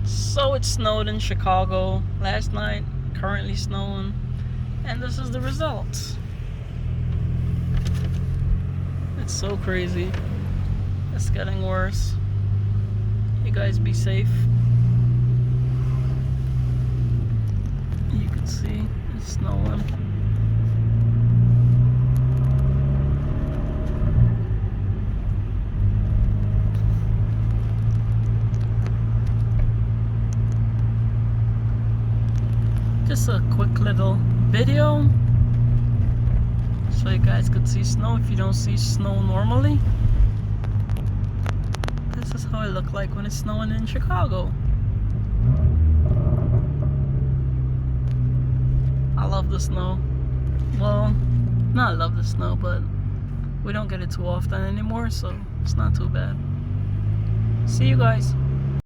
So it snowed in Chicago last night, currently snowing, and this is the result. It's so crazy. It's getting worse. You guys be safe. You can see it's snowing. Just a quick little video so you guys could see snow if you don't see snow normally. This is how it looked like when it's snowing in Chicago. I love the snow. Well, not love the snow, but we don't get it too often anymore, so it's not too bad. See you guys.